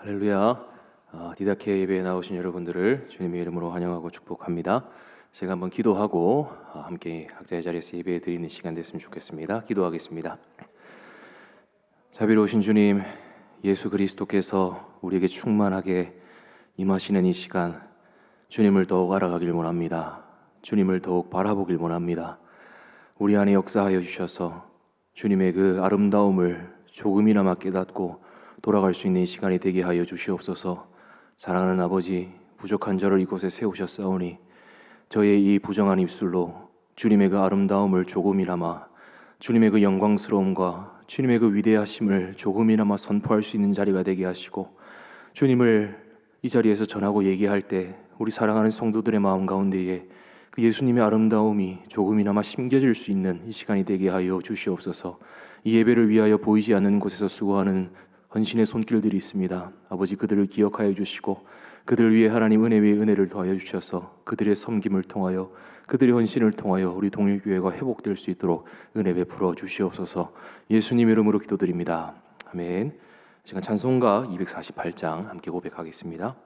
할렐루야. 디다케 예배에 나오신 여러분들을 주님의 이름으로 환영하고 축복합니다. 제가 한번 기도하고 함께 각자의 자리에서 예배 드리는 시간 됐으면 좋겠습니다. 기도하겠습니다. 자비로우신 주님, 예수 그리스도께서 우리에게 충만하게 임하시는 이 시간, 주님을 더욱 알아가길 원합니다. 주님을 더욱 바라보길 원합니다. 우리 안에 역사하여 주셔서 주님의 그 아름다움을 조금이나마 깨닫고 돌아갈 수 있는 시간이 되게 하여 주시옵소서. 사랑하는 아버지, 부족한 저를 이곳에 세우셨사오니 저의 이 부정한 입술로 주님의 그 아름다움을 조금이나마, 주님의 그 영광스러움과 주님의 그 위대하심을 조금이나마 선포할 수 있는 자리가 되게 하시고, 주님을 이 자리에서 전하고 얘기할 때 우리 사랑하는 성도들의 마음 가운데에 그 예수님의 아름다움이 조금이나마 심겨질 수 있는 이 시간이 되게 하여 주시옵소서. 이 예배를 위하여 보이지 않는 곳에서 수고하는 헌신의 손길들이 있습니다. 아버지, 그들을 기억하여 주시고 그들을 위해 하나님 은혜 위에 은혜를 더하여 주셔서 그들의 섬김을 통하여, 그들의 헌신을 통하여 우리 동일교회가 회복될 수 있도록 은혜 베풀어 주시옵소서. 예수님 이름으로 기도드립니다. 아멘. 시간 찬송가 248장 함께 고백하겠습니다.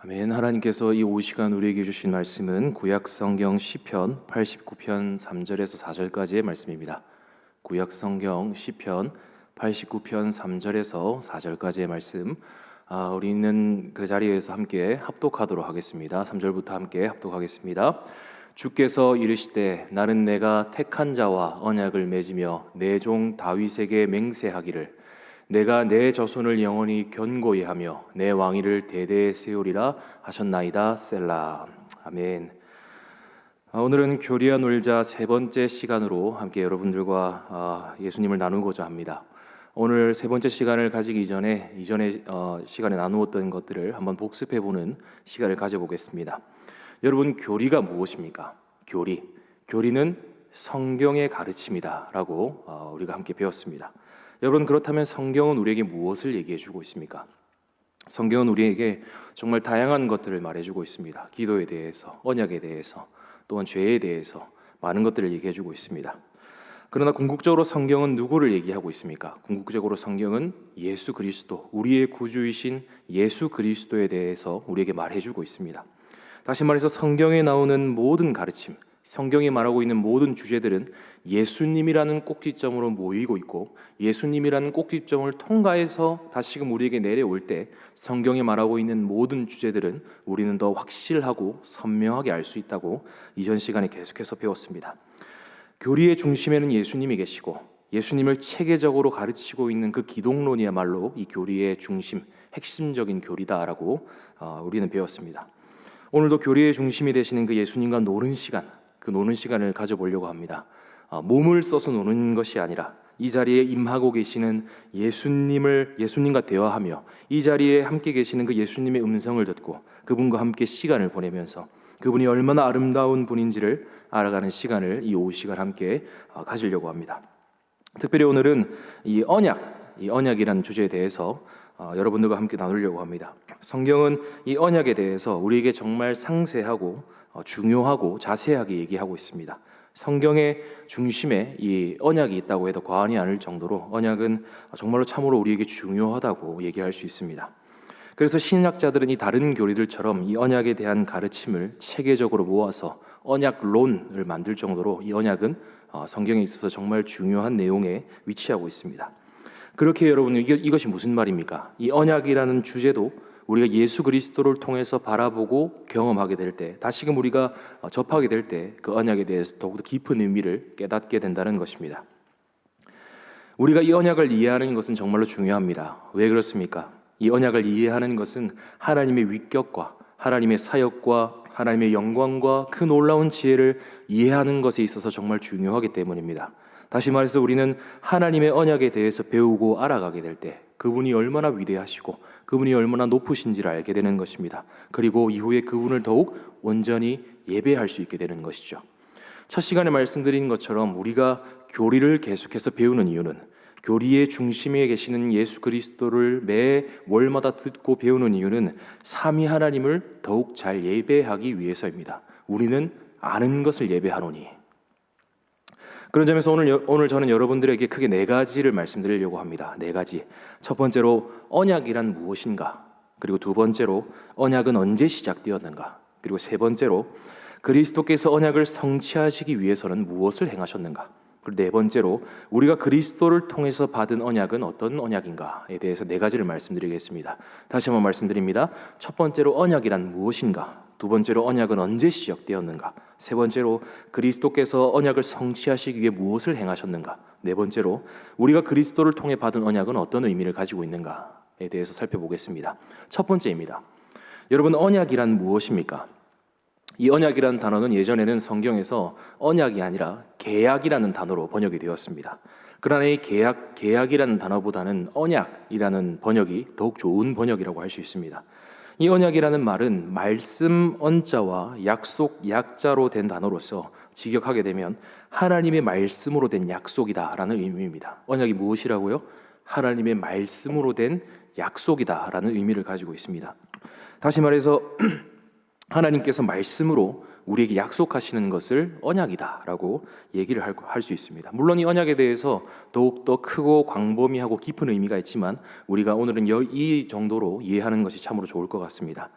아멘. 하나님께서 이 오후 시간 우리에게 주신 말씀은 구약성경 시편 89편 3절에서 4절까지의 말씀입니다. 구약성경 시편 89편 3절에서 4절까지의 말씀, 우리 있는 그 자리에서 함께 합독하도록 하겠습니다. 3절부터 함께 합독하겠습니다. 주께서 이르시되 나는 내가 택한 자와 언약을 맺으며 내 종 다윗에게 맹세하기를 내가 내 자손을 영원히 견고히 하며 내 왕위를 대대에 세우리라 하셨나이다. 셀라. 아멘. 오늘은 교리와 놀자 세 번째 시간으로 함께 여러분들과 예수님을 나누고자 합니다. 오늘 세 번째 시간을 가지기 이전에 시간에 나누었던 것들을 한번 복습해보는 시간을 가져보겠습니다. 여러분, 교리가 무엇입니까? 교리는 성경의 가르침이다 라고 우리가 함께 배웠습니다. 여러분, 그렇다면 성경은 우리에게 무엇을 얘기해주고 있습니까? 성경은 우리에게 정말 다양한 것들을 말해주고 있습니다. 기도에 대해서, 언약에 대해서, 또한 죄에 대해서 많은 것들을 얘기해주고 있습니다. 그러나 궁극적으로 성경은 누구를 얘기하고 있습니까? 궁극적으로 성경은 예수 그리스도, 우리의 구주이신 예수 그리스도에 대해서 우리에게 말해주고 있습니다. 다시 말해서 성경에 나오는 모든 가르침, 성경이 말하고 있는 모든 주제들은 예수님이라는 꼭지점으로 모이고 있고, 예수님이라는 꼭지점을 통과해서 다시금 우리에게 내려올 때 성경이 말하고 있는 모든 주제들은 우리는 더 확실하고 선명하게 알 수 있다고 이전 시간에 계속해서 배웠습니다. 교리의 중심에는 예수님이 계시고, 예수님을 체계적으로 가르치고 있는 그 기독론이야말로 이 교리의 중심, 핵심적인 교리다라고 우리는 배웠습니다. 오늘도 교리의 중심이 되시는 그 예수님과 노는 시간, 그 노는 시간을 가져보려고 합니다. 몸을 써서 노는 것이 아니라 이 자리에 임하고 계시는 예수님과 대화하며 이 자리에 함께 계시는 그 예수님의 음성을 듣고 그분과 함께 시간을 보내면서 그분이 얼마나 아름다운 분인지를 알아가는 시간을 이 오후 시간 함께 가지려고 합니다. 특별히 오늘은 이 언약이라는 주제에 대해서 여러분들과 함께 나누려고 합니다. 성경은 이 언약에 대해서 우리에게 정말 상세하고 중요하고 자세하게 얘기하고 있습니다. 성경의 중심에 이 언약이 있다고 해도 과언이 아닐 정도로 언약은 정말로 참으로 우리에게 중요하다고 얘기할 수 있습니다. 그래서 신학자들은 이 다른 교리들처럼 이 언약에 대한 가르침을 체계적으로 모아서 언약론을 만들 정도로 이 언약은 성경에 있어서 정말 중요한 내용에 위치하고 있습니다. 그렇게 여러분, 이것이 무슨 말입니까? 이 언약이라는 주제도 우리가 예수 그리스도를 통해서 바라보고 경험하게 될 때, 다시금 우리가 접하게 될 때 그 언약에 대해서 더욱더 깊은 의미를 깨닫게 된다는 것입니다. 우리가 이 언약을 이해하는 것은 정말로 중요합니다. 왜 그렇습니까? 이 언약을 이해하는 것은 하나님의 위격과 하나님의 사역과 하나님의 영광과 그 놀라운 지혜를 이해하는 것에 있어서 정말 중요하기 때문입니다. 다시 말해서 우리는 하나님의 언약에 대해서 배우고 알아가게 될 때 그분이 얼마나 위대하시고 그분이 얼마나 높으신지를 알게 되는 것입니다. 그리고 이후에 그분을 더욱 온전히 예배할 수 있게 되는 것이죠. 첫 시간에 말씀드린 것처럼 우리가 교리를 계속해서 배우는 이유는 교리의 중심에 계시는 예수 그리스도를 매 월마다 듣고 배우는 이유는 삼위 하나님을 더욱 잘 예배하기 위해서입니다. 우리는 아는 것을 예배하노니. 그런 점에서 오늘 저는 여러분들에게 크게 네 가지를 말씀드리려고 합니다. 네 가지. 첫 번째로 언약이란 무엇인가? 그리고 두 번째로 언약은 언제 시작되었는가? 그리고 세 번째로 그리스도께서 언약을 성취하시기 위해서는 무엇을 행하셨는가? 그리고 네 번째로 우리가 그리스도를 통해서 받은 언약은 어떤 언약인가에 대해서 네 가지를 말씀드리겠습니다. 다시 한번 말씀드립니다. 첫 번째로 언약이란 무엇인가? 두 번째로 언약은 언제 시작되었는가? 세 번째로 그리스도께서 언약을 성취하시기 위해 무엇을 행하셨는가? 네 번째로 우리가 그리스도를 통해 받은 언약은 어떤 의미를 가지고 있는가에 대해서 살펴보겠습니다. 첫 번째입니다. 여러분, 언약이란 무엇입니까? 이 언약이라는 단어는 예전에는 성경에서 언약이 아니라 계약이라는 단어로 번역이 되었습니다. 그러나 이 계약이라는 단어보다는 언약이라는 번역이 더욱 좋은 번역이라고 할 수 있습니다. 이 언약이라는 말은 말씀 언자와 약속 약자로 된 단어로서 직역하게 되면 하나님의 말씀으로 된 약속이다라는 의미입니다. 언약이 무엇이라고요? 하나님의 말씀으로 된 약속이다라는 의미를 가지고 있습니다. 다시 말해서 하나님께서 말씀으로 우리에게 약속하시는 것을 언약이다라고 얘기를 할 수 있습니다. 물론 이 언약에 대해서 더욱더 크고 광범위하고 깊은 의미가 있지만 우리가 오늘은 이 정도로 이해하는 것이 참으로 좋을 것 같습니다.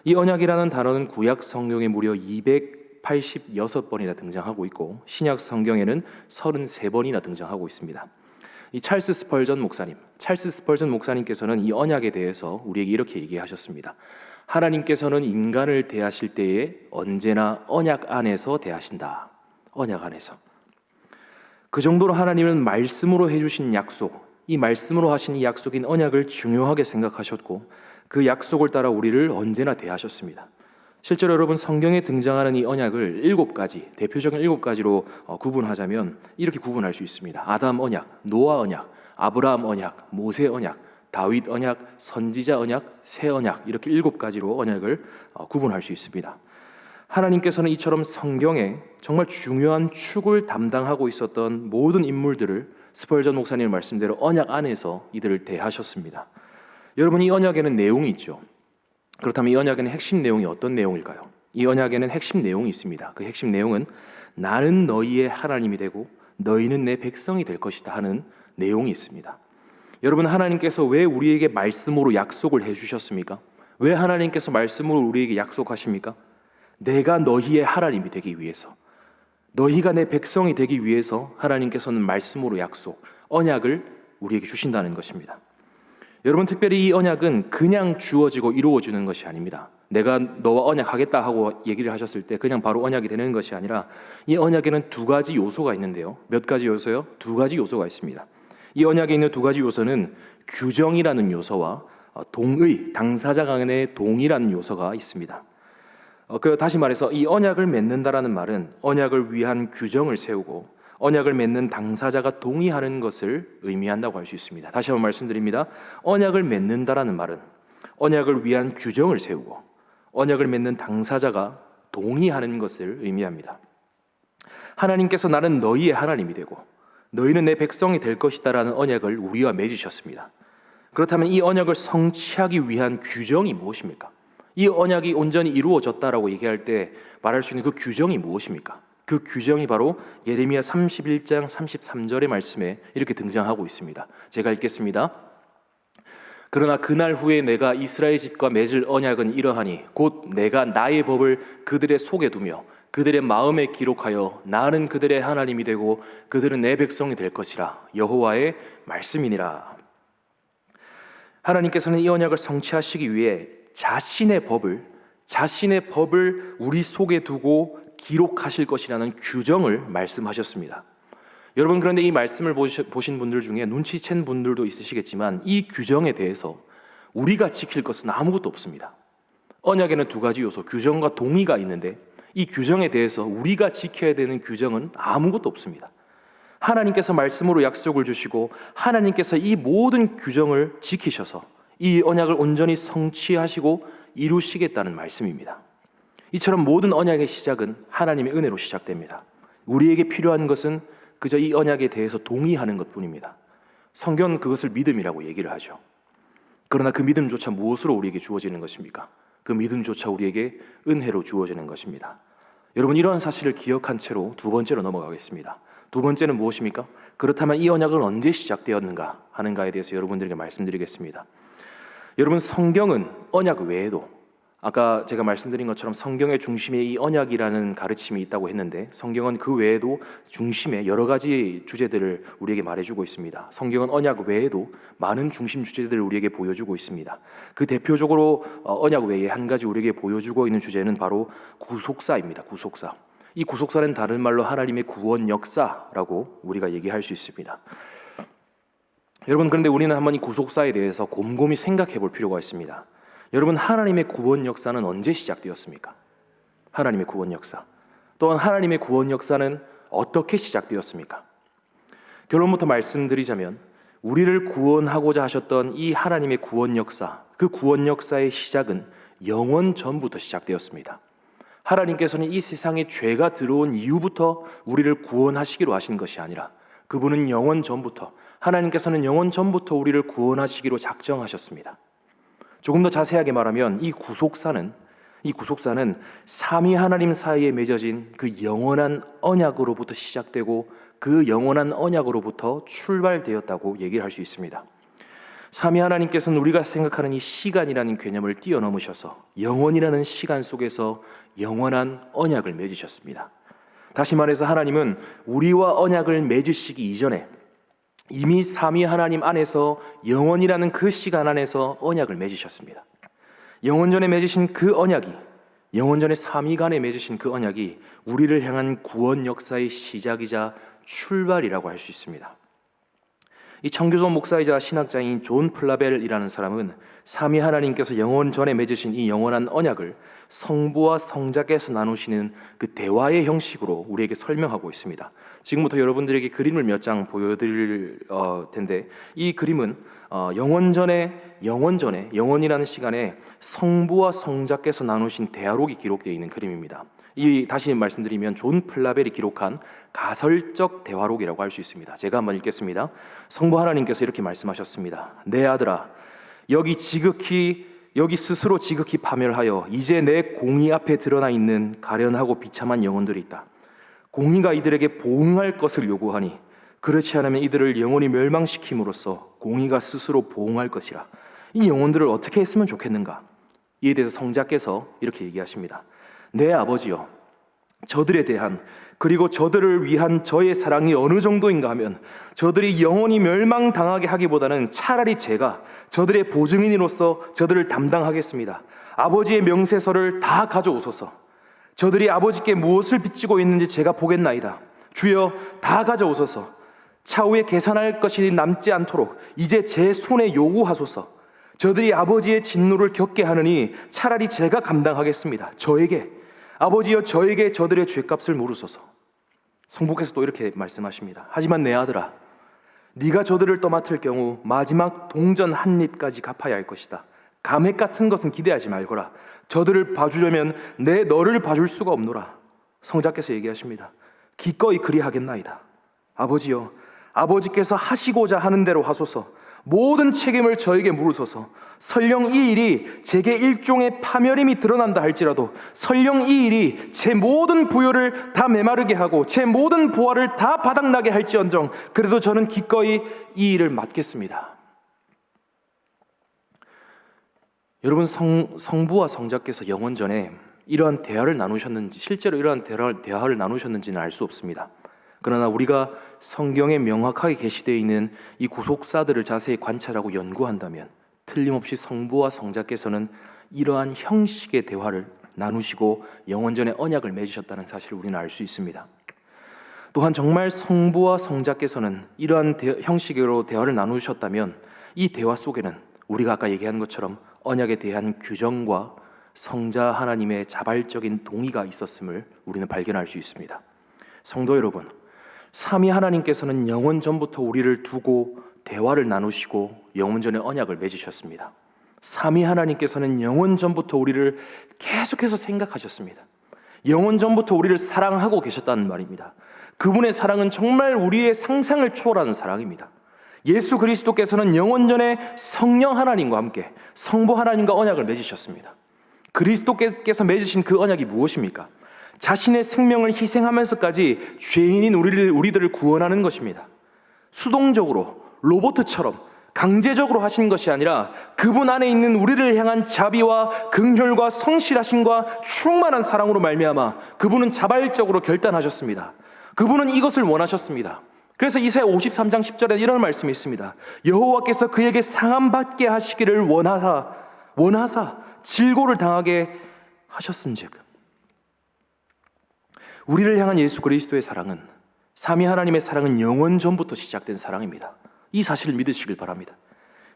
이 언약이라는 단어는 구약 성경에 무려 286번이나 등장하고 있고 신약 성경에는 33번이나 등장하고 있습니다. 이 찰스 스펄전 목사님께서는 이 언약에 대해서 우리에게 이렇게 얘기하셨습니다. 하나님께서는 인간을 대하실 때에 언제나 언약 안에서 대하신다. 언약 안에서. 그 정도로 하나님은 말씀으로 해주신 약속, 이 말씀으로 하신 이 약속인 언약을 중요하게 생각하셨고 그 약속을 따라 우리를 언제나 대하셨습니다. 실제로 여러분, 성경에 등장하는 이 언약을 7가지, 대표적인 7가지로 구분하자면 이렇게 구분할 수 있습니다. 아담 언약, 노아 언약, 아브라함 언약, 모세 언약, 다윗 언약, 선지자 언약, 새 언약, 이렇게 7가지로 언약을 구분할 수 있습니다. 하나님께서는 이처럼 성경에 정말 중요한 축을 담당하고 있었던 모든 인물들을 스펄전 목사님의 말씀대로 언약 안에서 이들을 대하셨습니다. 여러분, 이 언약에는 내용이 있죠. 그렇다면 이 언약에는 핵심 내용이 어떤 내용일까요? 이 언약에는 핵심 내용이 있습니다. 그 핵심 내용은 나는 너희의 하나님이 되고 너희는 내 백성이 될 것이다 하는 내용이 있습니다. 여러분, 하나님께서 왜 우리에게 말씀으로 약속을 해주셨습니까? 왜 하나님께서 말씀으로 우리에게 약속하십니까? 내가 너희의 하나님이 되기 위해서, 너희가 내 백성이 되기 위해서 하나님께서는 말씀으로 약속, 언약을 우리에게 주신다는 것입니다. 여러분, 특별히 이 언약은 그냥 주어지고 이루어지는 것이 아닙니다. 내가 너와 언약하겠다 하고 얘기를 하셨을 때 그냥 바로 언약이 되는 것이 아니라 이 언약에는 두 가지 요소가 있는데요. 몇 가지 요소요? 두 가지 요소가 있습니다. 이 언약에 있는 두 가지 요소는 규정이라는 요소와 동의, 당사자 간의 동의라는 요소가 있습니다. 다시 말해서 이 언약을 맺는다라는 말은 언약을 위한 규정을 세우고 언약을 맺는 당사자가 동의하는 것을 의미한다고 할 수 있습니다. 다시 한번 말씀드립니다. 언약을 맺는다라는 말은 언약을 위한 규정을 세우고 언약을 맺는 당사자가 동의하는 것을 의미합니다. 하나님께서 나는 너희의 하나님이 되고 너희는 내 백성이 될 것이다라는 언약을 우리와 맺으셨습니다. 그렇다면 이 언약을 성취하기 위한 규정이 무엇입니까? 이 언약이 온전히 이루어졌다라고 얘기할 때 말할 수 있는 그 규정이 무엇입니까? 그 규정이 바로 예레미야 31장 33절의 말씀에 이렇게 등장하고 있습니다. 제가 읽겠습니다. 그러나 그날 후에 내가 이스라엘 집과 맺을 언약은 이러하니 곧 내가 나의 법을 그들의 속에 두며 그들의 마음에 기록하여 나는 그들의 하나님이 되고 그들은 내 백성이 될 것이라. 여호와의 말씀이니라. 하나님께서는 이 언약을 성취하시기 위해 자신의 법을 우리 속에 두고 기록하실 것이라는 규정을 말씀하셨습니다. 여러분, 그런데 이 말씀을 보신 분들 중에 눈치챈 분들도 있으시겠지만 이 규정에 대해서 우리가 지킬 것은 아무것도 없습니다. 언약에는 두 가지 요소, 규정과 동의가 있는데 이 규정에 대해서 우리가 지켜야 되는 규정은 아무것도 없습니다. 하나님께서 말씀으로 약속을 주시고 하나님께서 이 모든 규정을 지키셔서 이 언약을 온전히 성취하시고 이루시겠다는 말씀입니다. 이처럼 모든 언약의 시작은 하나님의 은혜로 시작됩니다. 우리에게 필요한 것은 그저 이 언약에 대해서 동의하는 것뿐입니다. 성경은 그것을 믿음이라고 얘기를 하죠. 그러나 그 믿음조차 무엇으로 우리에게 주어지는 것입니까? 그 믿음조차 우리에게 은혜로 주어지는 것입니다. 여러분, 이런 사실을 기억한 채로 두 번째로 넘어가겠습니다. 두 번째는 무엇입니까? 그렇다면 이 언약은 언제 시작되었는가 하는가에 대해서 여러분들에게 말씀드리겠습니다. 여러분, 성경은 언약 외에도 아까 제가 말씀드린 것처럼 성경의 중심에 이 언약이라는 가르침이 있다고 했는데 성경은 그 외에도 중심에 여러 가지 주제들을 우리에게 말해주고 있습니다. 성경은 언약 외에도 많은 중심 주제들을 우리에게 보여주고 있습니다. 그 대표적으로 언약 외에 한 가지 우리에게 보여주고 있는 주제는 바로 구속사입니다. 구속사. 이 구속사는 다른 말로 하나님의 구원 역사라고 우리가 얘기할 수 있습니다. 여러분, 그런데 우리는 한번 이 구속사에 대해서 곰곰이 생각해 볼 필요가 있습니다. 여러분, 하나님의 구원 역사는 언제 시작되었습니까? 하나님의 구원 역사. 또한 하나님의 구원 역사는 어떻게 시작되었습니까? 결론부터 말씀드리자면 우리를 구원하고자 하셨던 이 하나님의 구원 역사, 그 구원 역사의 시작은 영원 전부터 시작되었습니다. 하나님께서는 이 세상에 죄가 들어온 이후부터 우리를 구원하시기로 하신 것이 아니라 그분은 영원 전부터, 하나님께서는 영원 전부터 우리를 구원하시기로 작정하셨습니다. 조금 더 자세하게 말하면 이 구속사는 삼위 하나님 사이에 맺어진 그 영원한 언약으로부터 시작되고 그 영원한 언약으로부터 출발되었다고 얘기를 할 수 있습니다. 삼위 하나님께서는 우리가 생각하는 이 시간이라는 개념을 뛰어넘으셔서 영원이라는 시간 속에서 영원한 언약을 맺으셨습니다. 다시 말해서 하나님은 우리와 언약을 맺으시기 이전에 이미 삼위 하나님 안에서 영원이라는 그 시간 안에서 언약을 맺으셨습니다. 영원전에 맺으신 그 언약이, 영원전에 삼위 간에 맺으신 그 언약이 우리를 향한 구원 역사의 시작이자 출발이라고 할 수 있습니다. 이 청교도 목사이자 신학자인 존 플라벨이라는 사람은 삼위 하나님께서 영원전에 맺으신 이 영원한 언약을 성부와 성자께서 나누시는 그 대화의 형식으로 우리에게 설명하고 있습니다. 지금부터 여러분들에게 그림을 몇 장 보여드릴 텐데 이 그림은 영원이라는 시간에 성부와 성자께서 나누신 대화록이 기록되어 있는 그림입니다. 다시 말씀드리면 존 플라벨이 기록한 가설적 대화록이라고 할 수 있습니다. 제가 한번 읽겠습니다. 성부 하나님께서 이렇게 말씀하셨습니다. 내 아들아, 여기 스스로 지극히 파멸하여 이제 내 공의 앞에 드러나 있는 가련하고 비참한 영혼들이 있다. 공의가 이들에게 보응할 것을 요구하니 그렇지 않으면 이들을 영원히 멸망시킴으로써 공의가 스스로 보응할 것이라. 이 영혼들을 어떻게 했으면 좋겠는가? 이에 대해서 성자께서 이렇게 얘기하십니다. 내 아버지여, 저들에 대한 그리고 저들을 위한 저의 사랑이 어느 정도인가 하면 저들이 영원히 멸망당하게 하기보다는 차라리 제가 저들의 보증인으로서 저들을 담당하겠습니다. 아버지의 명세서를 다 가져오소서. 저들이 아버지께 무엇을 빚지고 있는지 제가 보겠나이다. 주여, 다 가져오소서. 차후에 계산할 것이 남지 않도록 이제 제 손에 요구하소서. 저들이 아버지의 진노를 겪게 하느니 차라리 제가 감당하겠습니다. 아버지여, 저에게 저들의 죄값을 물으소서. 성부께서 또 이렇게 말씀하십니다. 하지만 내 아들아, 네가 저들을 떠맡을 경우 마지막 동전 한 입까지 갚아야 할 것이다. 감액 같은 것은 기대하지 말거라. 저들을 봐주려면 너를 봐줄 수가 없노라. 성자께서 얘기하십니다. 기꺼이 그리하겠나이다. 아버지여, 아버지께서 하시고자 하는 대로 하소서. 모든 책임을 저에게 물으소서. 설령 이 일이 제게 일종의 파멸임이 드러난다 할지라도 설령 이 일이 제 모든 부요를 다 메마르게 하고 제 모든 부활을 다 바닥나게 할지언정 그래도 저는 기꺼이 이 일을 맡겠습니다. 여러분, 성부와 성자께서 영원 전에 이러한 대화를 나누셨는지, 실제로 이러한 대화를 나누셨는지는 알 수 없습니다. 그러나 우리가 성경에 명확하게 게시되어 있는 이 구속사들을 자세히 관찰하고 연구한다면 틀림없이 성부와 성자께서는 이러한 형식의 대화를 나누시고 영원전의 언약을 맺으셨다는 사실을 우리는 알 수 있습니다. 또한 정말 성부와 성자께서는 이러한 형식으로 대화를 나누셨다면 이 대화 속에는 우리가 아까 얘기한 것처럼 언약에 대한 규정과 성자 하나님의 자발적인 동의가 있었음을 우리는 발견할 수 있습니다. 성도 여러분, 삼위 하나님께서는 영원 전부터 우리를 두고 대화를 나누시고 영원전의 언약을 맺으셨습니다. 삼위 하나님께서는 영원 전부터 우리를 계속해서 생각하셨습니다. 영원 전부터 우리를 사랑하고 계셨다는 말입니다. 그분의 사랑은 정말 우리의 상상을 초월하는 사랑입니다. 예수 그리스도께서는 영원전에 성령 하나님과 함께 성부 하나님과 언약을 맺으셨습니다. 그리스도께서 맺으신 그 언약이 무엇입니까? 자신의 생명을 희생하면서까지 죄인인 우리들을 구원하는 것입니다. 수동적으로 로봇처럼 강제적으로 하신 것이 아니라 그분 안에 있는 우리를 향한 자비와 긍휼과 성실하심과 충만한 사랑으로 말미암아 그분은 자발적으로 결단하셨습니다. 그분은 이것을 원하셨습니다. 그래서 이사야 53장 10절에 이런 말씀이 있습니다. 여호와께서 그에게 상함받게 하시기를 원하사 질고를 당하게 하셨은즉. 우리를 향한 예수 그리스도의 사랑은, 삼위 하나님의 사랑은 영원 전부터 시작된 사랑입니다. 이 사실을 믿으시길 바랍니다.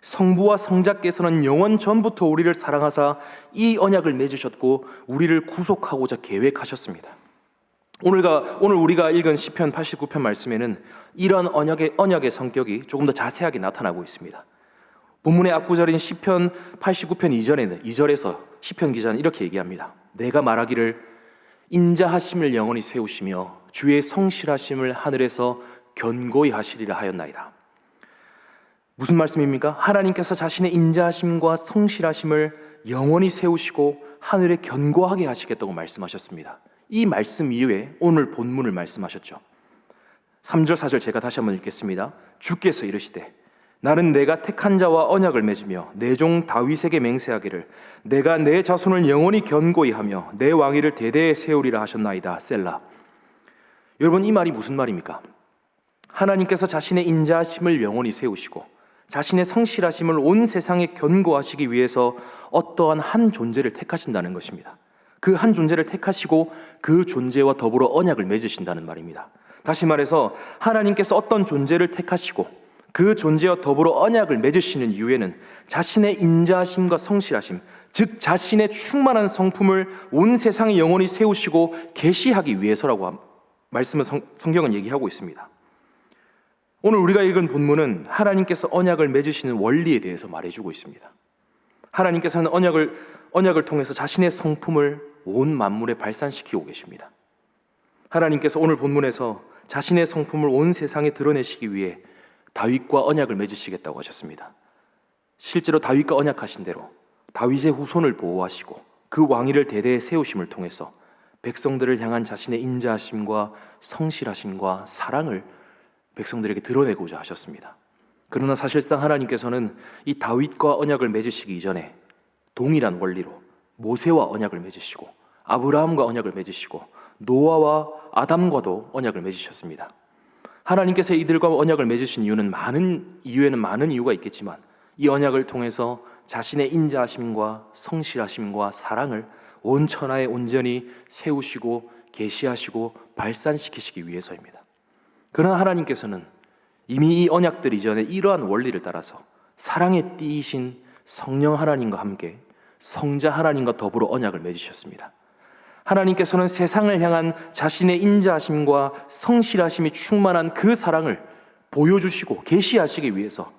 성부와 성자께서는 영원 전부터 우리를 사랑하사 이 언약을 맺으셨고 우리를 구속하고자 계획하셨습니다. 오늘 우리가 읽은 시편 89편 말씀에는 이러한 언약의 성격이 조금 더 자세하게 나타나고 있습니다. 본문의 앞구절인 시편 89편 2절에서 시편 기자는 이렇게 얘기합니다. 내가 말하기를 인자하심을 영원히 세우시며 주의 성실하심을 하늘에서 견고히 하시리라 하였나이다. 무슨 말씀입니까? 하나님께서 자신의 인자하심과 성실하심을 영원히 세우시고 하늘에 견고하게 하시겠다고 말씀하셨습니다. 이 말씀 이후에 오늘 본문을 말씀하셨죠. 3절 4절 제가 다시 한번 읽겠습니다. 주께서 이르시되 나는 내가 택한 자와 언약을 맺으며 내 종 다윗에게 맹세하기를 내가 내 자손을 영원히 견고히 하며 내 왕위를 대대에 세우리라 하셨나이다. 셀라. 여러분, 이 말이 무슨 말입니까? 하나님께서 자신의 인자하심을 영원히 세우시고 자신의 성실하심을 온 세상에 견고하시기 위해서 어떠한 한 존재를 택하신다는 것입니다. 그 한 존재를 택하시고 그 존재와 더불어 언약을 맺으신다는 말입니다. 다시 말해서 하나님께서 어떤 존재를 택하시고 그 존재와 더불어 언약을 맺으시는 이유에는 자신의 인자하심과 성실하심, 즉 자신의 충만한 성품을 온 세상에 영원히 세우시고 계시하기 위해서라고 말씀은 성경은 얘기하고 있습니다. 오늘 우리가 읽은 본문은 하나님께서 언약을 맺으시는 원리에 대해서 말해주고 있습니다. 하나님께서는 언약을 통해서 자신의 성품을 온 만물에 발산시키고 계십니다. 하나님께서 오늘 본문에서 자신의 성품을 온 세상에 드러내시기 위해 다윗과 언약을 맺으시겠다고 하셨습니다. 실제로 다윗과 언약하신 대로 다윗의 후손을 보호하시고 그 왕위를 대대에 세우심을 통해서 백성들을 향한 자신의 인자하심과 성실하심과 사랑을 백성들에게 드러내고자 하셨습니다. 그러나 사실상 하나님께서는 이 다윗과 언약을 맺으시기 이전에 동일한 원리로 모세와 언약을 맺으시고 아브라함과 언약을 맺으시고 노아와 아담과도 언약을 맺으셨습니다. 하나님께서 이들과 언약을 맺으신 이유에는 많은 이유가 있겠지만 이 언약을 통해서 자신의 인자하심과 성실하심과 사랑을 온 천하에 온전히 세우시고 계시하시고 발산시키시기 위해서입니다. 그러나 하나님께서는 이미 이 언약들 이전에 이러한 원리를 따라서 사랑의 띠이신 성령 하나님과 함께 성자 하나님과 더불어 언약을 맺으셨습니다. 하나님께서는 세상을 향한 자신의 인자하심과 성실하심이 충만한 그 사랑을 보여주시고 계시하시기 위해서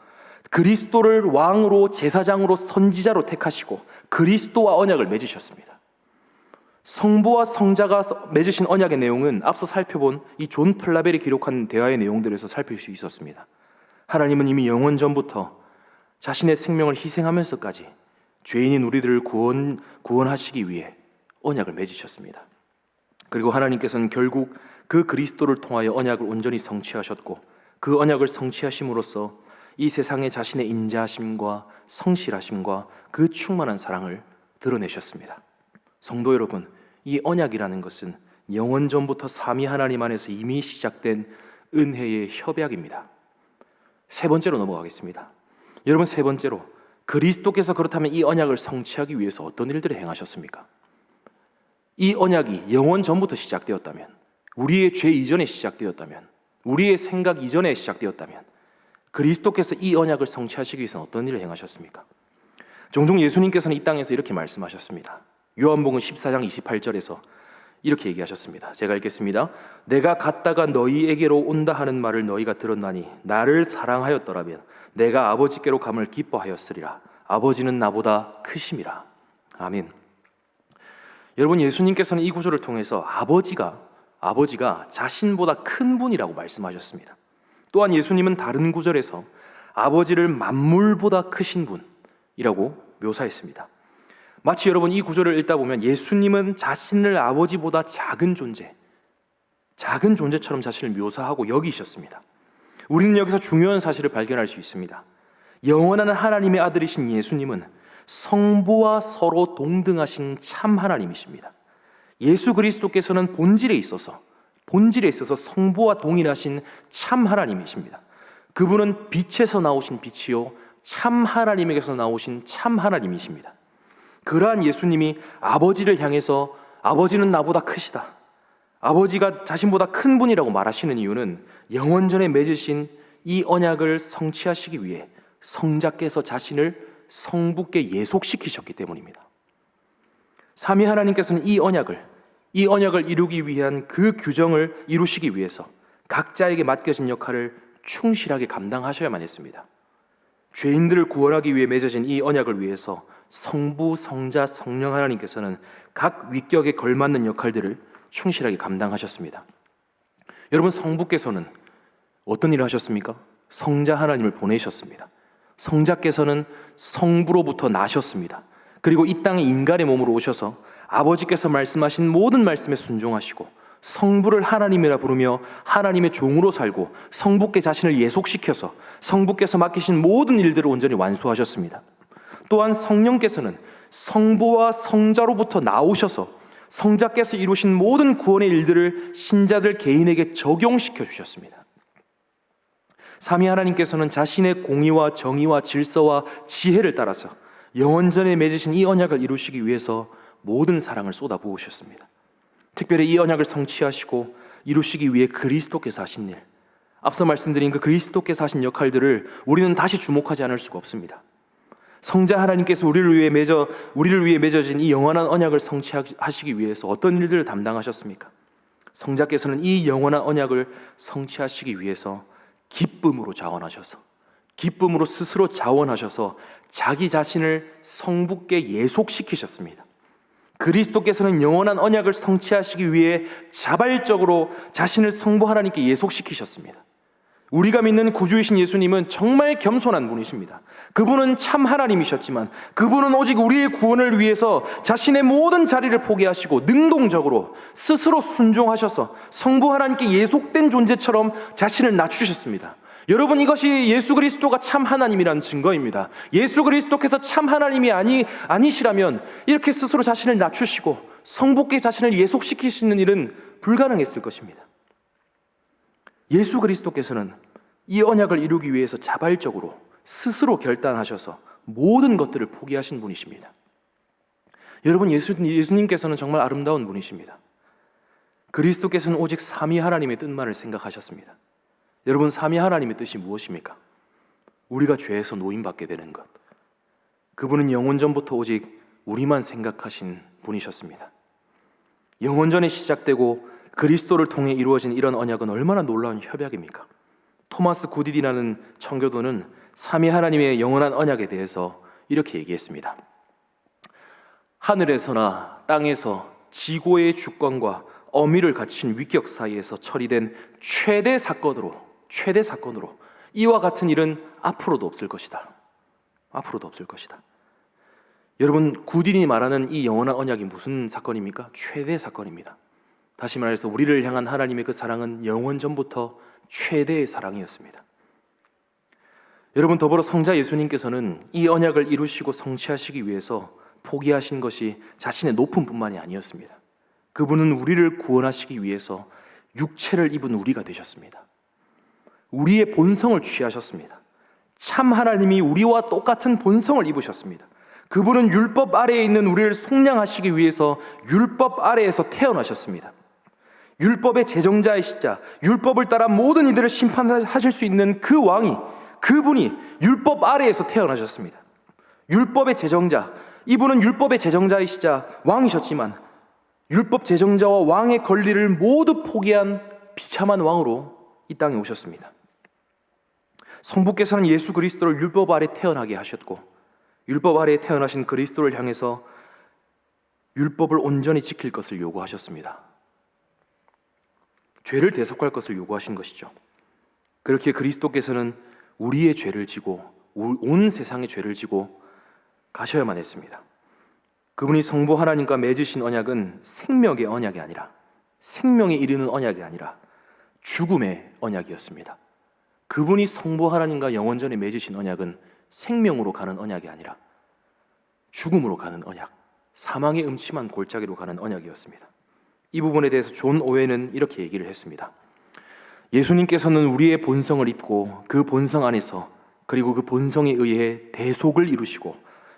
그리스도를 왕으로 제사장으로 선지자로 택하시고 그리스도와 언약을 맺으셨습니다. 성부와 성자가 맺으신 언약의 내용은 앞서 살펴본 이 존 플라벨이 기록한 대화의 내용들에서 살필 수 있었습니다. 하나님은 이미 영원 전부터 자신의 생명을 희생하면서까지 죄인인 우리들을 구원하시기 위해 언약을 맺으셨습니다. 그리고 하나님께서는 결국 그 그리스도를 통하여 언약을 온전히 성취하셨고 그 언약을 성취하심으로써 이 세상에 자신의 인자하심과 성실하심과 그 충만한 사랑을 드러내셨습니다. 성도 여러분, 이 언약이라는 것은 영원 전부터 삼위 하나님 안에서 이미 시작된 은혜의 협약입니다. 세 번째로 넘어가겠습니다. 여러분, 세 번째로 그리스도께서 그렇다면 이 언약을 성취하기 위해서 어떤 일들을 행하셨습니까? 이 언약이 영원 전부터 시작되었다면, 우리의 죄 이전에 시작되었다면, 우리의 생각 이전에 시작되었다면 그리스도께서 이 언약을 성취하시기 위해서 어떤 일을 행하셨습니까? 종종 예수님께서는 이 땅에서 이렇게 말씀하셨습니다. 요한복음 14장 28절에서 이렇게 얘기하셨습니다. 제가 읽겠습니다. 내가 갔다가 너희에게로 온다 하는 말을 너희가 들었나니 나를 사랑하였더라면 내가 아버지께로 감을 기뻐하였으리라. 아버지는 나보다 크심이라. 아멘. 여러분, 예수님께서는 이 구절을 통해서 아버지가 자신보다 큰 분이라고 말씀하셨습니다. 또한 예수님은 다른 구절에서 아버지를 만물보다 크신 분이라고 묘사했습니다. 마치 여러분 이 구절을 읽다 보면 예수님은 자신을 아버지보다 작은 존재처럼 자신을 묘사하고 여기셨습니다. 우리는 여기서 중요한 사실을 발견할 수 있습니다. 영원한 하나님의 아들이신 예수님은 성부와 서로 동등하신 참 하나님이십니다. 예수 그리스도께서는 본질에 있어서 성부와 동일하신 참 하나님이십니다. 그분은 빛에서 나오신 빛이요 참 하나님에게서 나오신 참 하나님이십니다. 그러한 예수님이 아버지를 향해서 아버지는 나보다 크시다, 아버지가 자신보다 큰 분이라고 말하시는 이유는 영원전에 맺으신 이 언약을 성취하시기 위해 성자께서 자신을 성부께 예속시키셨기 때문입니다. 삼위 하나님께서는 이 언약을 이루기 위한 그 규정을 이루시기 위해서 각자에게 맡겨진 역할을 충실하게 감당하셔야만 했습니다. 죄인들을 구원하기 위해 맺어진 이 언약을 위해서 성부, 성자, 성령 하나님께서는 각 위격에 걸맞는 역할들을 충실하게 감당하셨습니다. 여러분, 성부께서는 어떤 일을 하셨습니까? 성자 하나님을 보내셨습니다. 성자께서는 성부로부터 나셨습니다. 그리고 이 땅에 인간의 몸으로 오셔서 아버지께서 말씀하신 모든 말씀에 순종하시고 성부를 하나님이라 부르며 하나님의 종으로 살고 성부께 자신을 예속시켜서 성부께서 맡기신 모든 일들을 온전히 완수하셨습니다. 또한 성령께서는 성부와 성자로부터 나오셔서 성자께서 이루신 모든 구원의 일들을 신자들 개인에게 적용시켜 주셨습니다. 삼위 하나님께서는 자신의 공의와 정의와 질서와 지혜를 따라서 영원전에 맺으신 이 언약을 이루시기 위해서 모든 사랑을 쏟아부으셨습니다. 특별히 이 언약을 성취하시고 이루시기 위해 그리스도께서 하신 일, 앞서 말씀드린 그 그리스도께서 하신 역할들을 우리는 다시 주목하지 않을 수가 없습니다. 성자 하나님께서 우리를 위해 맺어진 이 영원한 언약을 성취하시기 위해서 어떤 일들을 담당하셨습니까? 성자께서는 이 영원한 언약을 성취하시기 위해서 기쁨으로 스스로 자원하셔서 자기 자신을 성부께 예속시키셨습니다. 그리스도께서는 영원한 언약을 성취하시기 위해 자발적으로 자신을 성부 하나님께 예속시키셨습니다. 우리가 믿는 구주이신 예수님은 정말 겸손한 분이십니다. 그분은 참 하나님이셨지만 그분은 오직 우리의 구원을 위해서 자신의 모든 자리를 포기하시고 능동적으로 스스로 순종하셔서 성부 하나님께 예속된 존재처럼 자신을 낮추셨습니다. 여러분, 이것이 예수 그리스도가 참 하나님이라는 증거입니다. 예수 그리스도께서 참 하나님이 아니시라면 이렇게 스스로 자신을 낮추시고 성부께 자신을 예속시키시는 일은 불가능했을 것입니다. 예수 그리스도께서는 이 언약을 이루기 위해서 자발적으로 스스로 결단하셔서 모든 것들을 포기하신 분이십니다. 여러분, 예수님께서는 정말 아름다운 분이십니다. 그리스도께서는 오직 삼위 하나님의 뜻만을 생각하셨습니다. 여러분, 삼위 하나님의 뜻이 무엇입니까? 우리가 죄에서 노임받게 되는 것. 그분은 영원전부터 오직 우리만 생각하신 분이셨습니다. 영원전에 시작되고 그리스도를 통해 이루어진 이런 언약은 얼마나 놀라운 협약입니까? 토마스 구디디라는 청교도는 삼위 하나님의 영원한 언약에 대해서 이렇게 얘기했습니다. 하늘에서나 땅에서 지고의 주권과 어미를 갖춘 위격 사이에서 처리된 최대 사건으로 이와 같은 일은 앞으로도 없을 것이다. 앞으로도 없을 것이다. 여러분, 구디니 말하는 이 영원한 언약이 무슨 사건입니까? 최대 사건입니다. 다시 말해서 우리를 향한 하나님의 그 사랑은 영원 전부터 최대의 사랑이었습니다. 여러분, 더불어 성자 예수님께서는 이 언약을 이루시고 성취하시기 위해서 포기하신 것이 자신의 높음뿐만이 아니었습니다. 그분은 우리를 구원하시기 위해서 육체를 입은 우리가 되셨습니다. 우리의 본성을 취하셨습니다. 참 하나님이 우리와 똑같은 본성을 입으셨습니다. 그분은 율법 아래에 있는 우리를 속량하시기 위해서 율법 아래에서 태어나셨습니다. 율법의 제정자이시자 율법을 따라 모든 이들을 심판하실 수 있는 그 왕이, 그분이 율법 아래에서 태어나셨습니다. 율법의 제정자, 이분은 율법의 제정자이시자 왕이셨지만 율법 제정자와 왕의 권리를 모두 포기한 비참한 왕으로 이 땅에 오셨습니다. 성부께서는 예수 그리스도를 율법 아래 태어나게 하셨고 율법 아래에 태어나신 그리스도를 향해서 율법을 온전히 지킬 것을 요구하셨습니다. 죄를 대속할 것을 요구하신 것이죠. 그렇게 그리스도께서는 우리의 죄를 지고 온 세상의 죄를 지고 가셔야만 했습니다. 그분이 성부 하나님과 맺으신 언약은 생명의 언약이 아니라, 생명에 이르는 언약이 아니라 죽음의 언약이었습니다. 그분이 성부 하나님과 영원전에 맺으신 언약은 생명으로 가는 언약이 아니라 죽음으로 가는 언약, 사망의 음침한 골짜기로 가는 언약이었습니다. 이 부분에 대해서 존 오웬은 이렇게 얘기를 했습니다. 예수님께서는 우리의 본성을 입고 그 본성 안에서, 그리고 그 본성에 의해 대속을 이루시고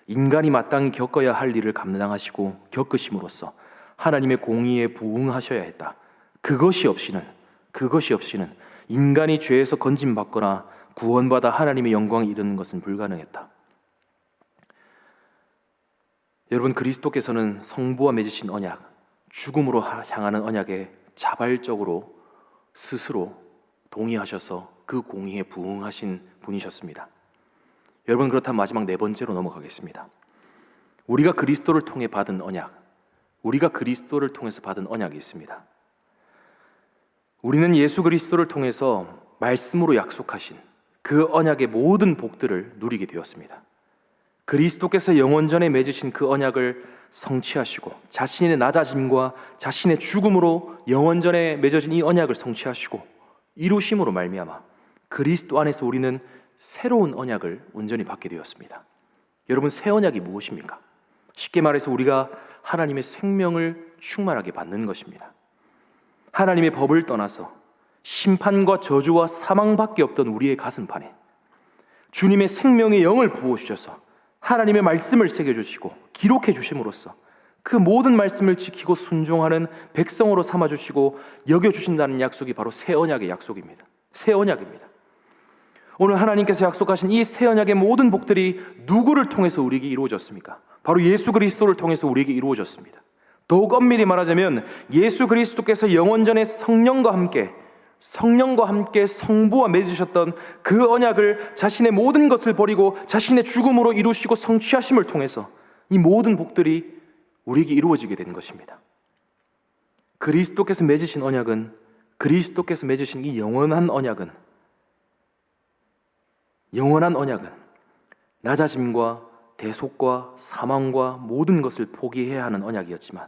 인간이 마땅히 겪어야 할 일을 감당하시고 겪으심으로써 하나님의 공의에 부응하셔야 했다. 그것이 없이는 인간이 죄에서 건짐받거나 구원받아 하나님의 영광에 이르는 것은 불가능했다. 여러분, 그리스도께서는 성부와 맺으신 언약, 죽음으로 향하는 언약에 자발적으로 스스로 동의하셔서 그 공의에 부응하신 분이셨습니다. 여러분, 그렇다면 마지막 네 번째로 넘어가겠습니다. 우리가 그리스도를 통해 받은 언약, 우리가 그리스도를 통해서 받은 언약이 있습니다. 우리는 예수 그리스도를 통해서 말씀으로 약속하신 그 언약의 모든 복들을 누리게 되었습니다. 그리스도께서 영원전에 맺으신 그 언약을 성취하시고 자신의 낮아짐과 자신의 죽음으로 영원전에 맺어진 이 언약을 성취하시고 이루심으로 말미암아 그리스도 안에서 우리는 새로운 언약을 온전히 받게 되었습니다. 여러분, 새 언약이 무엇입니까? 쉽게 말해서 우리가 하나님의 생명을 충만하게 받는 것입니다. 하나님의 법을 떠나서 심판과 저주와 사망밖에 없던 우리의 가슴판에 주님의 생명의 영을 부어주셔서 하나님의 말씀을 새겨주시고 기록해 주심으로써 그 모든 말씀을 지키고 순종하는 백성으로 삼아주시고 여겨주신다는 약속이 바로 새 언약의 약속입니다. 새 언약입니다. 오늘 하나님께서 약속하신 이 새 언약의 모든 복들이 누구를 통해서 우리에게 이루어졌습니까? 바로 예수 그리스도를 통해서 우리에게 이루어졌습니다. 더욱 엄밀히 말하자면 예수 그리스도께서 영원전에 성령과 함께 성부와 맺으셨던 그 언약을 자신의 모든 것을 버리고 자신의 죽음으로 이루시고 성취하심을 통해서 이 모든 복들이 우리에게 이루어지게 된 것입니다. 그리스도께서 맺으신 언약은, 그리스도께서 맺으신 이 영원한 언약은 영원한 언약은 낮아짐과 대속과 사망과 모든 것을 포기해야 하는 언약이었지만,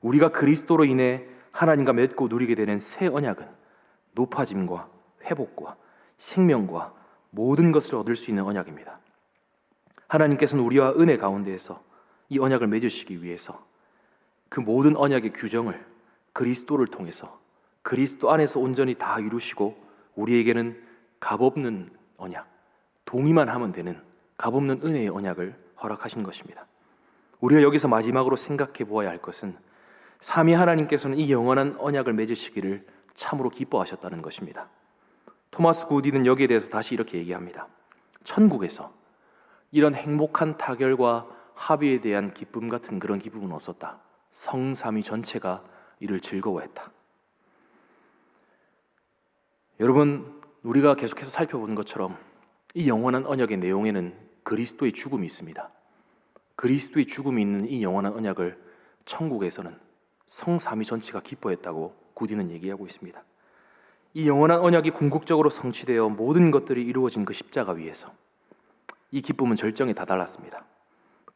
우리가 그리스도로 인해 하나님과 맺고 누리게 되는 새 언약은 높아짐과 회복과 생명과 모든 것을 얻을 수 있는 언약입니다. 하나님께서는 우리와 은혜 가운데에서 이 언약을 맺으시기 위해서 그 모든 언약의 규정을 그리스도를 통해서 그리스도 안에서 온전히 다 이루시고, 우리에게는 값없는 언약, 동의만 하면 되는 값없는 은혜의 언약을 허락하신 것입니다. 우리가 여기서 마지막으로 생각해 보아야 할 것은, 삼위 하나님께서는 이 영원한 언약을 맺으시기를 참으로 기뻐하셨다는 것입니다. 토마스 구디는 여기에 대해서 다시 이렇게 얘기합니다. 천국에서 이런 행복한 타결과 합의에 대한 기쁨 같은 그런 기쁨은 없었다. 성삼위 전체가 이를 즐거워했다. 여러분, 우리가 계속해서 살펴보는 것처럼 이 영원한 언약의 내용에는 그리스도의 죽음이 있습니다. 그리스도의 죽음이 있는 이 영원한 언약을 천국에서는 성삼위 전체가 기뻐했다고 구디는 얘기하고 있습니다. 이 영원한 언약이 궁극적으로 성취되어 모든 것들이 이루어진 그 십자가 위에서 이 기쁨은 절정에 다달랐습니다.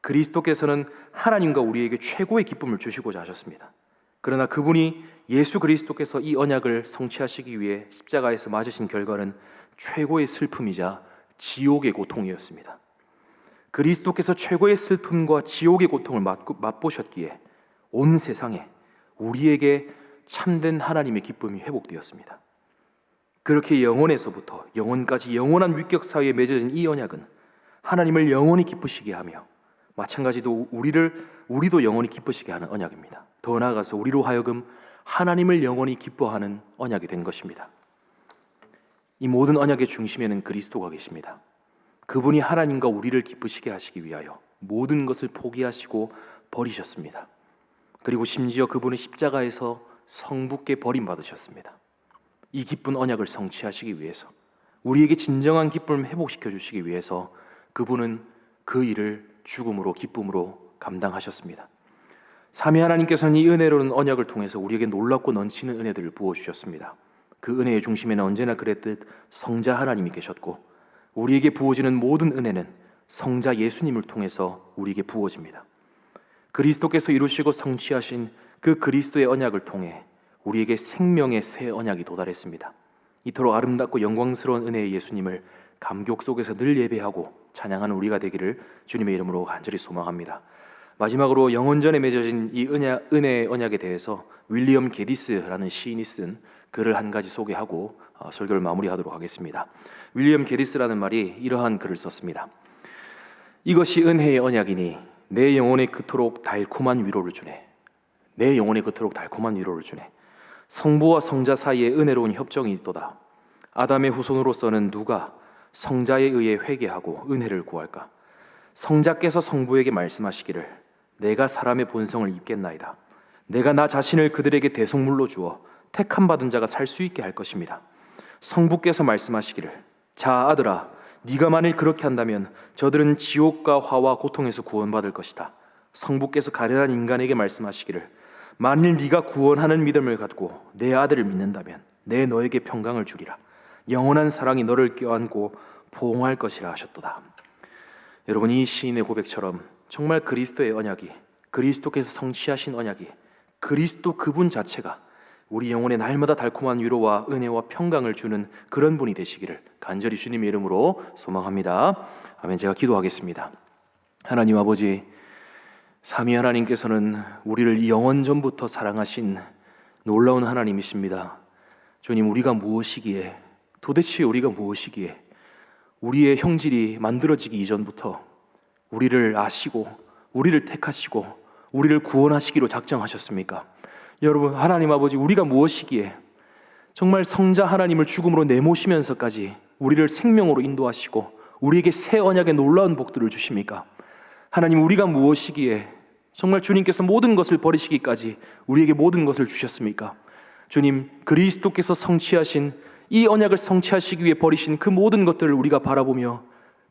그리스도께서는 하나님과 우리에게 최고의 기쁨을 주시고자 하셨습니다. 그러나 그분이 예수 그리스도께서 이 언약을 성취하시기 위해 십자가에서 맞으신 결과는 최고의 슬픔이자 지옥의 고통이었습니다. 그리스도께서 최고의 슬픔과 지옥의 고통을 맛보셨기에 온 세상에 우리에게 참된 하나님의 기쁨이 회복되었습니다. 그렇게 영원에서부터 영원까지 영원한 위격 사이에 맺어진 이 언약은 하나님을 영원히 기쁘시게 하며, 마찬가지로 우리도 영원히 기쁘시게 하는 언약입니다. 더 나아가서 우리로 하여금 하나님을 영원히 기뻐하는 언약이 된 것입니다. 이 모든 언약의 중심에는 그리스도가 계십니다. 그분이 하나님과 우리를 기쁘시게 하시기 위하여 모든 것을 포기하시고 버리셨습니다. 그리고 심지어 그분은 십자가에서 성부께 버림받으셨습니다. 이 기쁜 언약을 성취하시기 위해서, 우리에게 진정한 기쁨을 회복시켜 주시기 위해서 그분은 그 일을 죽음으로 기쁨으로 감당하셨습니다. 삼위 하나님께서는 이 은혜로운 언약을 통해서 우리에게 놀랍고 넘치는 은혜들을 부어주셨습니다. 그 은혜의 중심에는 언제나 그랬듯 성자 하나님이 계셨고, 우리에게 부어지는 모든 은혜는 성자 예수님을 통해서 우리에게 부어집니다. 그리스도께서 이루시고 성취하신 그 그리스도의 언약을 통해 우리에게 생명의 새 언약이 도달했습니다. 이토록 아름답고 영광스러운 은혜의 예수님을 감격 속에서 늘 예배하고 찬양하는 우리가 되기를 주님의 이름으로 간절히 소망합니다. 마지막으로 영원전에 맺어진 이 은혜의 언약에 대해서 윌리엄 게디스라는 시인이 쓴 글을 한 가지 소개하고 설교를 마무리하도록 하겠습니다. 윌리엄 게디스라는 말이 이러한 글을 썼습니다. 이것이 은혜의 언약이니 내 영혼에 그토록 달콤한 위로를 주네. 내 영혼에 그토록 달콤한 위로를 주네. 성부와 성자 사이에 은혜로운 협정이 있도다. 아담의 후손으로서는 누가 성자에 의해 회개하고 은혜를 구할까? 성자께서 성부에게 말씀하시기를 내가 사람의 본성을 입겠나이다. 내가 나 자신을 그들에게 대속물로 주어 택함 받은 자가 살 수 있게 할 것입니다. 성부께서 말씀하시기를 자 아들아 네가 만일 그렇게 한다면 저들은 지옥과 화와 고통에서 구원받을 것이다. 성부께서 가련한 인간에게 말씀하시기를 만일 네가 구원하는 믿음을 갖고 내 아들을 믿는다면 내 너에게 평강을 주리라. 영원한 사랑이 너를 껴안고 보응할 것이라 하셨도다. 여러분, 이 시인의 고백처럼 정말 그리스도의 언약이, 그리스도께서 성취하신 언약이, 그리스도 그분 자체가 우리 영혼에 날마다 달콤한 위로와 은혜와 평강을 주는 그런 분이 되시기를 간절히 주님의 이름으로 소망합니다. 아멘. 제가 기도하겠습니다. 하나님 아버지, 삼위 하나님께서는 우리를 영원전부터 사랑하신 놀라운 하나님이십니다. 주님, 우리가 무엇이기에, 도대체 우리가 무엇이기에 우리의 형질이 만들어지기 이전부터 우리를 아시고 우리를 택하시고 우리를 구원하시기로 작정하셨습니까? 여러분, 하나님 아버지, 우리가 무엇이기에 정말 성자 하나님을 죽음으로 내모시면서까지 우리를 생명으로 인도하시고 우리에게 새 언약의 놀라운 복들을 주십니까? 하나님, 우리가 무엇이기에 정말 주님께서 모든 것을 버리시기까지 우리에게 모든 것을 주셨습니까? 주님, 그리스도께서 성취하신 이 언약을 성취하시기 위해 버리신 그 모든 것들을 우리가 바라보며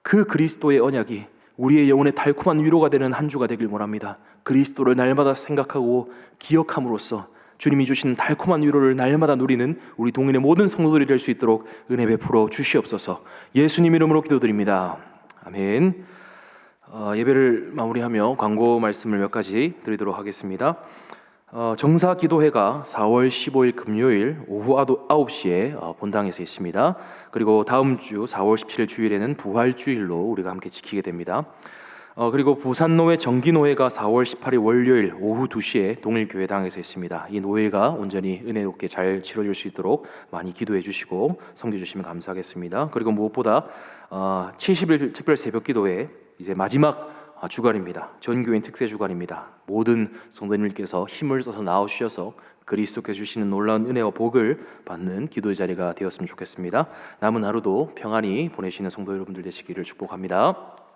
그 그리스도의 언약이 우리의 영혼에 달콤한 위로가 되는 한 주가 되길 원합니다. 그리스도를 날마다 생각하고 기억함으로써 주님이 주신 달콤한 위로를 날마다 누리는 우리 동인의 모든 성도들이 될 수 있도록 은혜 베풀어 주시옵소서. 예수님 이름으로 기도드립니다. 아멘. 예배를 마무리하며 광고 말씀을 몇 가지 드리도록 하겠습니다. 정사 기도회가 4월 15일 금요일 오후 9시에 본당에서 있습니다. 그리고 다음 주 4월 17일 주일에는 부활주일로 우리가 함께 지키게 됩니다. 그리고 부산노회 정기노회가 4월 18일 월요일 오후 2시에 동일교회당에서 있습니다. 이 노회가 온전히 은혜롭게 잘 치러질 수 있도록 많이 기도해 주시고 섬겨 주시면 감사하겠습니다. 그리고 무엇보다 70일 특별 새벽기도회 이제 마지막 주간입니다. 전교인 특세 주간입니다. 모든 성도님들께서 힘을 써서 나오셔서 그리스도께서 주시는 놀라운 은혜와 복을 받는 기도의 자리가 되었으면 좋겠습니다. 남은 하루도 평안히 보내시는 성도 여러분들 되시기를 축복합니다.